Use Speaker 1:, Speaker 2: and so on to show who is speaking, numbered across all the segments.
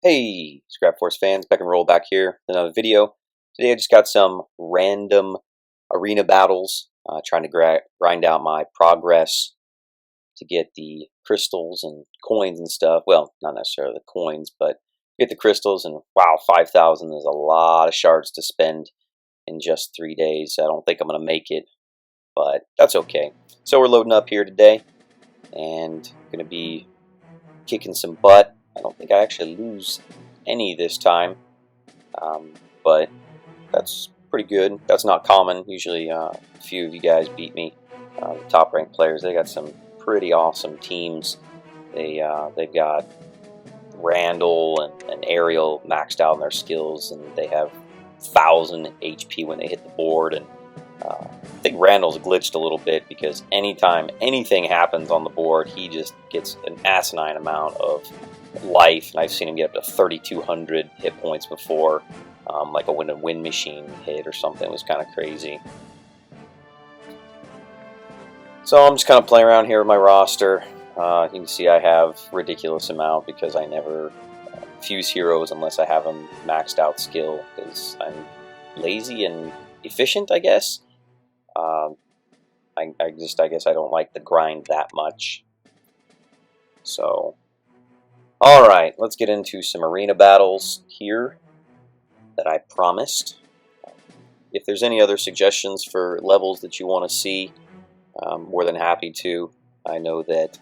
Speaker 1: Hey, Scrap Force fans, back and roll back here with another video. Today I just got some random arena battles, trying to grind out my progress to get the crystals and coins and stuff. Well, not necessarily the coins, but get the crystals, and wow, 5,000 is a lot of shards to spend in just 3 days. I don't think I'm going to make it, but that's okay. So we're loading up here today, and going to be kicking some butt. I don't think I actually lose any this time, but that's pretty good. That's not common. Usually a few of you guys beat me. The top ranked players, they got some pretty awesome teams. They've got Randall and Ariel maxed out in their skills, and they have 1,000 HP when they hit the board. And I think Randall's glitched a little bit because anytime anything happens on the board, he just gets an asinine amount of life, and I've seen him get up to 3,200 hit points before, like when a wind machine hit or something. It was kind of crazy. So I'm just kind of playing around here with my roster. You can see I have ridiculous amount because I never fuse heroes unless I have them maxed out skill, because I'm lazy and efficient, I guess. I guess I don't like the grind that much. So alright, let's get into some arena battles here that I promised. If there's any other suggestions for levels that you want to see, I'm more than happy to. I know that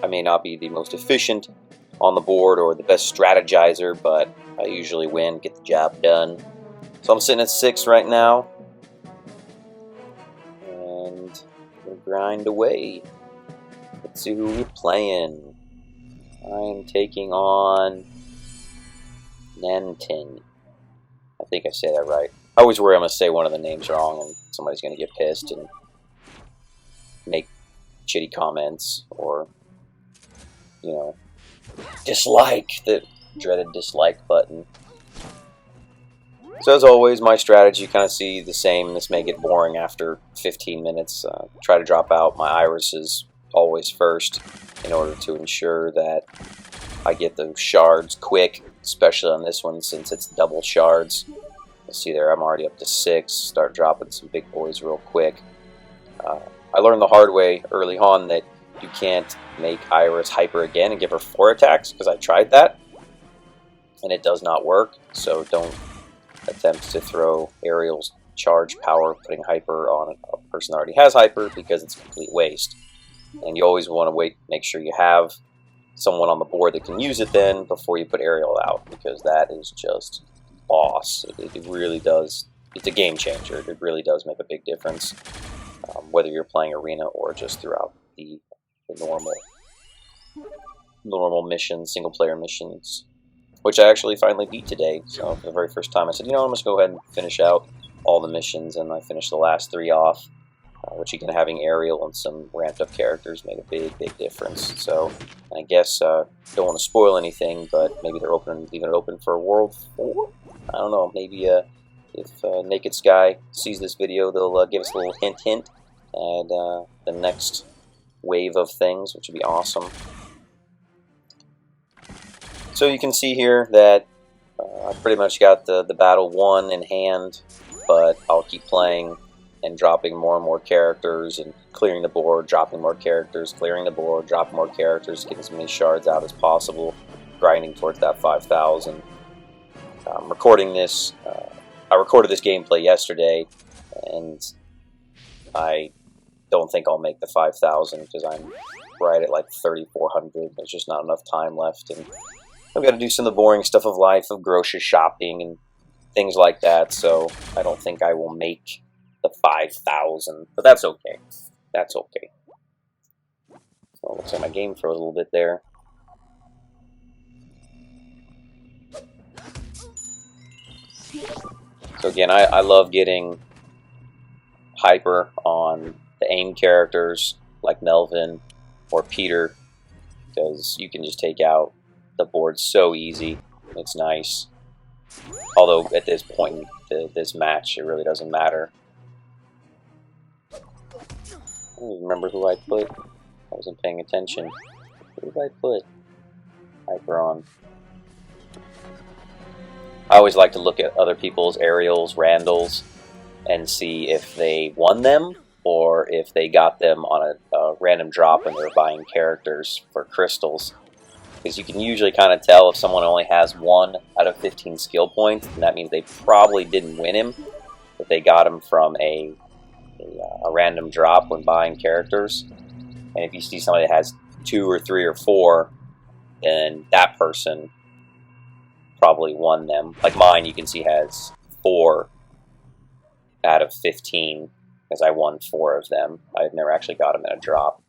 Speaker 1: I may not be the most efficient on the board or the best strategizer, but I usually win, get the job done. So I'm sitting at 6 right now, and we'll grind away. Let's see who we're playing. I'm taking on Nantin. I think I say that right. I always worry I'm going to say one of the names wrong and somebody's going to get pissed and make shitty comments, or, you know, dislike, the dreaded dislike button. So as always, my strategy kind of see the same. This may get boring after 15 minutes. Try to drop out my irises always first in order to ensure that I get those shards quick, especially on this one since it's double shards. You'll see there I'm already up to 6. Start dropping some big boys real quick. I learned the hard way early on that you can't make Iris hyper again and give her 4 attacks, because I tried that and it does not work. So don't attempt to throw Ariel's charge power putting hyper on a person that already has hyper, because it's a complete waste. And you always want to make sure you have someone on the board that can use it then before you put Ariel out, because that is just boss. It really does. It's a game changer. It really does make a big difference, whether you're playing arena or just throughout the normal missions, single player missions, which I actually finally beat today. So for the very first time I said, you know, I'm just going to go ahead and finish out all the missions, and I finished the last 3 off. Which, again, having Ariel and some ramped up characters made a big difference. So I guess don't want to spoil anything, but maybe they're leaving it open for World 4. I don't know. Maybe if Naked Sky sees this video, they'll give us a little hint at the next wave of things, which would be awesome. So you can see here that I pretty much got the battle won in hand, but I'll keep playing and dropping more and more characters and clearing the board, dropping more characters, clearing the board, dropping more characters, getting as many shards out as possible, grinding towards that 5,000. I'm recording this. I recorded this gameplay yesterday, and I don't think I'll make the 5,000 because I'm right at like 3,400. There's just not enough time left, and I've got to do some of the boring stuff of life, of grocery shopping and things like that, so I don't think I will make the 5,000, but that's okay. That's okay. Well, looks like my game froze a little bit there. So again, I love getting hyper on the AIM characters like Melvin or Peter, because you can just take out the board so easy. It's nice. Although at this point in this match, it really doesn't matter. I don't even remember who I put. I wasn't paying attention. Who did I put hyper on? always like to look at other people's aerials, randals, and see if they won them or if they got them on a random drop when they're buying characters for crystals. Because you can usually kind of tell if someone only has 1 out of 15 skill points, and that means they probably didn't win him, but they got him from a random drop when buying characters. And if you see somebody that has 2 or 3 or 4, then that person probably won them. Like mine, you can see has 4 out of 15, because I won 4 of them. I've never actually got them in a drop.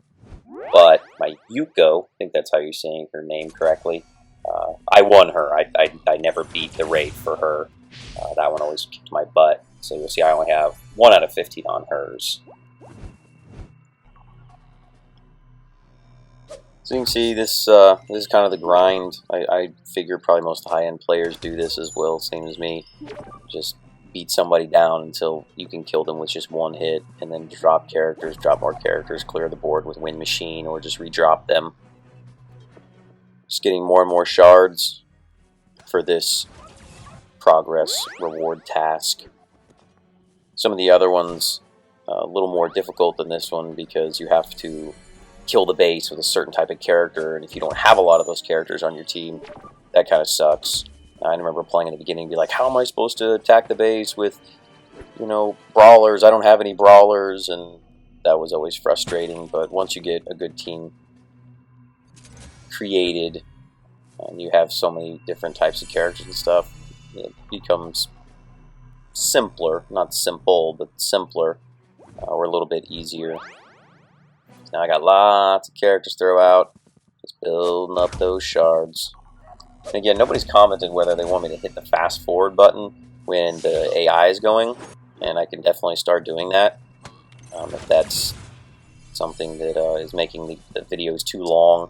Speaker 1: But my Yuko, I think that's how you're saying her name correctly, I won her. I never beat the raid for her. That one always kicked my butt. So you'll see I only have 1 out of 15 on hers. So you can see this is kind of the grind. I figure probably most high-end players do this as well, same as me. Just beat somebody down until you can kill them with just 1 hit, and then drop more characters, clear the board with Wind Machine, or just redrop them. Just getting more and more shards for this progress reward task. Some of the other ones a little more difficult than this one because you have to kill the base with a certain type of character, and if you don't have a lot of those characters on your team, that kind of sucks. I remember playing in the beginning and be like, how am I supposed to attack the base with, you know, brawlers? I don't have any brawlers, and that was always frustrating. But once you get a good team created, and you have so many different types of characters and stuff, it becomes simpler. Not simple, but simpler, or a little bit easier. Now I got lots of characters to throw out, just building up those shards. And again, nobody's commented whether they want me to hit the fast forward button when the AI is going, and I can definitely start doing that. If that's something that is making the videos too long.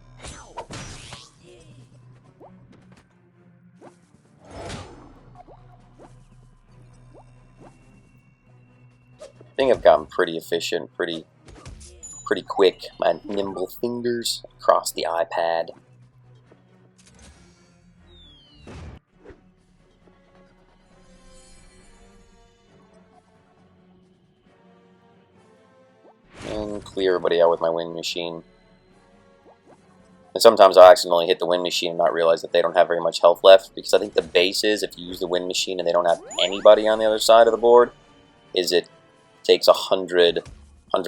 Speaker 1: I think I've gotten pretty efficient, pretty quick. My nimble fingers across the iPad. And clear everybody out with my Wind Machine. And sometimes I'll accidentally hit the Wind Machine and not realize that they don't have very much health left, because I think the base is, if you use the Wind Machine and they don't have anybody on the other side of the board, is it takes 100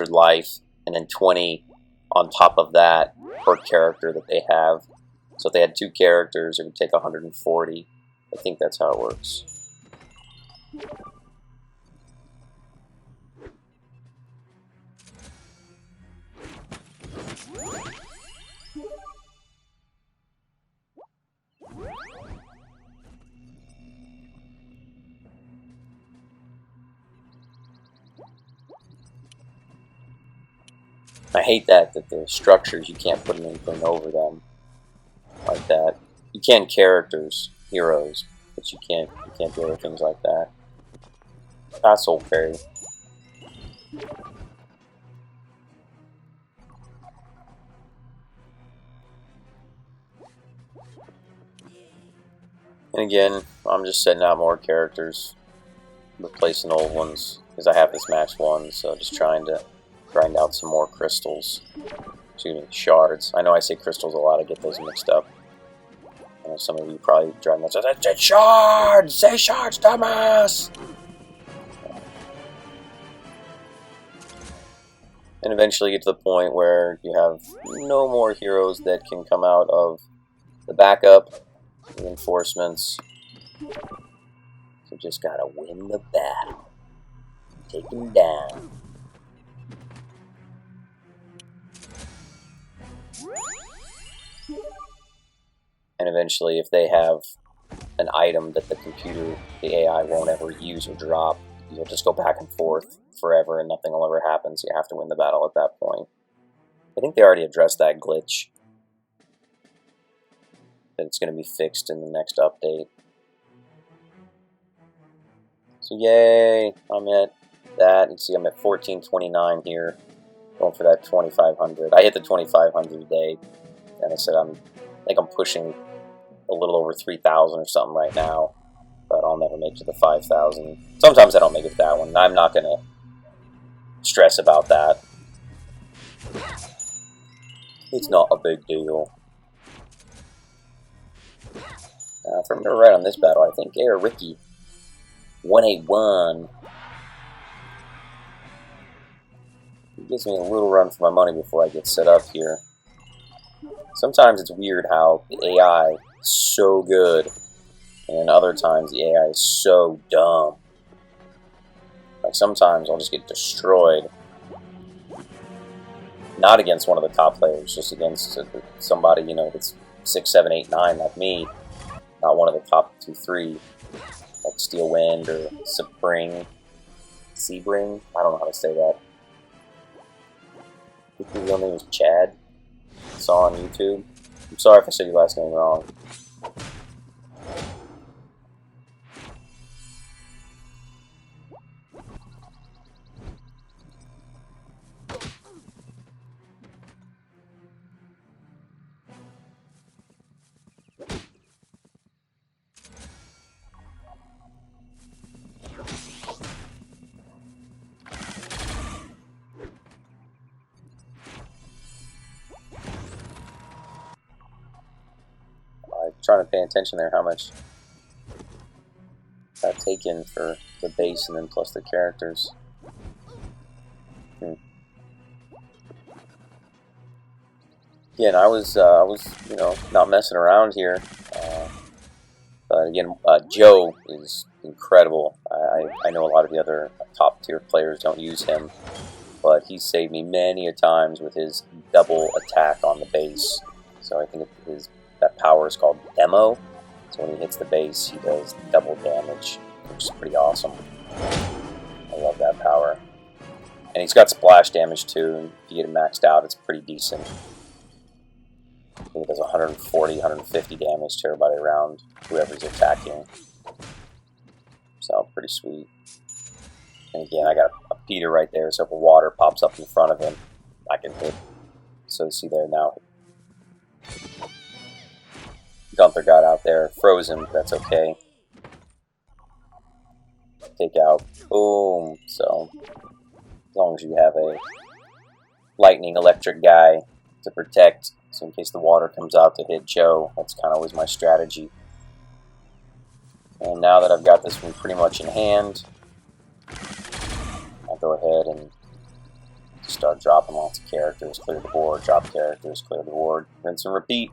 Speaker 1: life, and then 20 on top of that per character that they have. So if they had 2 characters, it would take 140. I think that's how it works. I hate that the structures, you can't put anything over them like that. You can characters, heroes, but you can't do other things like that. That's okay. And again, I'm just setting out more characters, replacing old ones, because I have this max 1, so just trying to grind out some more crystals. Excuse me, shards. I know I say crystals a lot, I get those mixed up. I know some of you probably drive nuts. Say shards! Say shards, dumbass! And eventually get to the point where you have no more heroes that can come out of the backup, reinforcements. You just gotta win the battle. Take them down. And eventually, if they have an item that the AI won't ever use or drop, you'll just go back and forth forever and nothing will ever happen, so you have to win the battle at that point. I think they already addressed that glitch. That it's going to be fixed in the next update. So yay, I'm at that. You see I'm at 1429 here, going for that 2500. I hit the 2500 today, and I said I think I'm pushing a little over 3,000 or something right now. But but I'll never make it to the 5,000. Sometimes I don't make it to that one, and I'm not going to stress about that. It's not a big deal. If I remember right on this battle, I think Air Ricky 181. He gives me a little run for my money before I get set up here. Sometimes it's weird how the AI is so good, and then other times the AI is so dumb. Like sometimes I'll just get destroyed. Not against one of the top players, just against somebody, you know, that's 6, 7, 8, 9 like me. Not one of the top 2, 3, like Steel Wind or Sebring. I don't know how to say that. I think his real name is Chad. I saw on YouTube. I'm sorry if I said your last name wrong. I'm trying to pay attention there, how much I've taken for the base and then plus the characters. Again, I was you know, not messing around here. But again, Joe is incredible. I know a lot of the other top tier players don't use him, but he saved me many a times with his double attack on the base. So I think that power is called Demo. So when he hits the base, he does double damage, which is pretty awesome. I love that power. And he's got splash damage too, and if you get him maxed out, it's pretty decent. I think it does 140, 150 damage to everybody around whoever's attacking. So, pretty sweet. And again, I got a Peter right there, so if a water pops up in front of him, I can hit. So, see there now. Gunther got out there, froze him, that's okay. Take out, boom. So, as long as you have a lightning electric guy to protect, so in case the water comes out to hit Joe, that's kind of always my strategy. And now that I've got this one pretty much in hand, I'll go ahead and start dropping lots of characters, clear the board, drop characters, clear the board, rinse and repeat.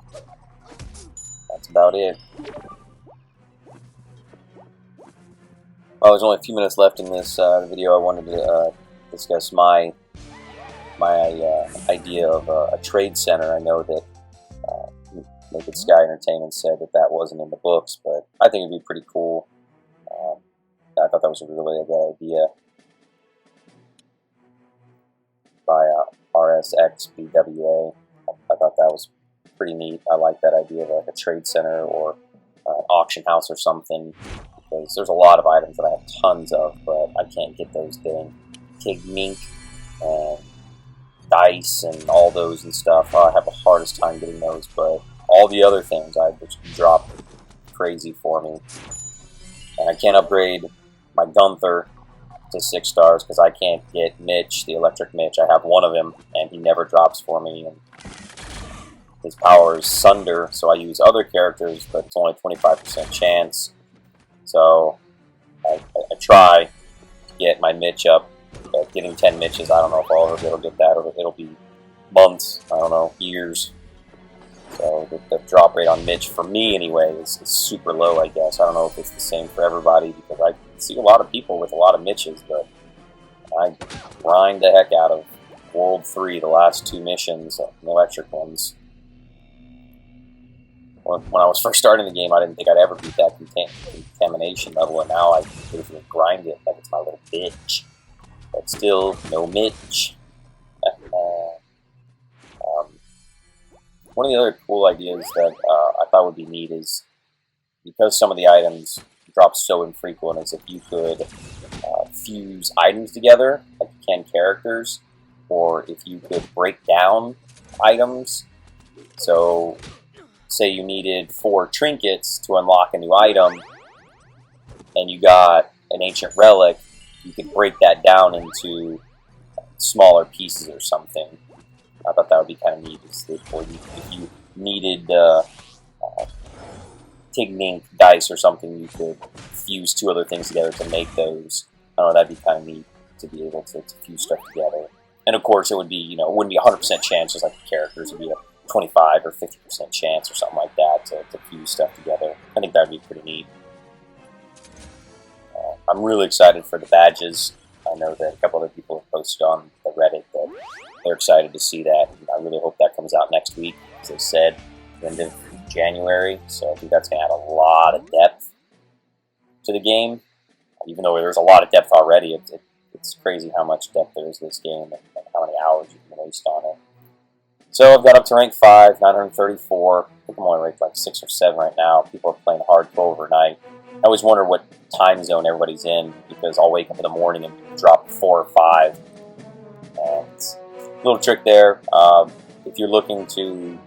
Speaker 1: That's about it. Well, there's only a few minutes left in this video. I wanted to discuss my idea of a trade center. I know that Naked Sky Entertainment said that wasn't in the books, but I think it'd be pretty cool. I thought that was a really good idea by RSXBWA. I thought that was pretty neat. I like that idea of like a trade center or an auction house or something, because there's a lot of items that I have tons of, but I can't get those dang Tig Mink and dice and all those and stuff. I have the hardest time getting those, but all the other things I just drop crazy for me. And I can't upgrade my Gunther to 6 stars because I can't get Mitch, the electric Mitch. I have one of him and he never drops for me. And his power is Sunder, so I use other characters, but it's only 25% chance. So I try to get my Mitch up. But getting 10 Mitches, I don't know if I'll ever be able to get that, or it'll be months, I don't know, years. So the drop rate on Mitch, for me anyway, is super low, I guess. I don't know if it's the same for everybody, because I see a lot of people with a lot of Mitches, but I grind the heck out of World 3, the last 2 missions, the electric ones. When I was first starting the game, I didn't think I'd ever beat that contamination level, and now I basically grind it like it's my little bitch. But still, no Mitch. One of the other cool ideas that I thought would be neat is, because some of the items drop so infrequent, is if you could fuse items together, like you can characters, or if you could break down items. So, say you needed 4 trinkets to unlock a new item, and you got an ancient relic, you could break that down into smaller pieces or something. I thought that would be kind of neat. Or if you needed Tigning dice or something, you could fuse two other things together to make those. I don't know, that'd be kind of neat to be able to fuse stuff together. And of course, it would be, you know, it wouldn't be a 100% chance just like the characters. It would be a 25 or 50% chance or something like that to fuse stuff together. I think that'd be pretty neat. I'm really excited for the badges. I know that a couple other people have posted on the Reddit that they're excited to see that. And I really hope that comes out next week, as they said, end of January. So I think that's going to add a lot of depth to the game. Even though there's a lot of depth already, it's crazy how much depth there is to this game and how many hours you can waste on it. So I've got up to rank 5, 934. I think I'm only ranked like 6 or 7 right now. People are playing hardcore overnight. I always wonder what time zone everybody's in, because I'll wake up in the morning and drop 4 or 5. And a little trick there, if you're looking to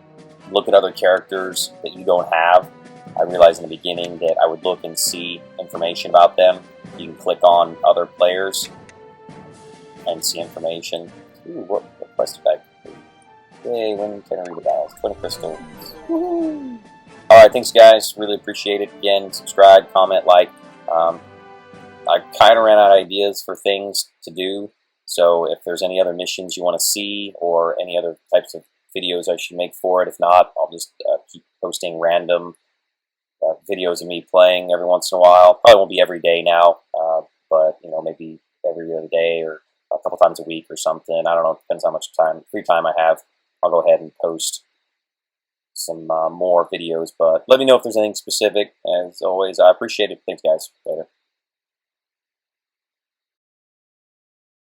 Speaker 1: look at other characters that you don't have, I realized in the beginning that I would look and see information about them. You can click on other players and see information. Ooh, what quest did I complete? Yay, win 10 arena battles, 20 crystals. Woohoo! Alright, thanks guys, really appreciate it. Again, subscribe, comment, like. I kind of ran out of ideas for things to do, so if there's any other missions you want to see or any other types of videos I should make for it, if not, I'll just keep posting random videos of me playing every once in a while. Probably won't be every day now, but you know, maybe every other day or a couple times a week or something. I don't know, it depends how much free time I have. I'll go ahead and post some more videos, but let me know if there's anything specific. As always, I appreciate it. Thanks guys. Later.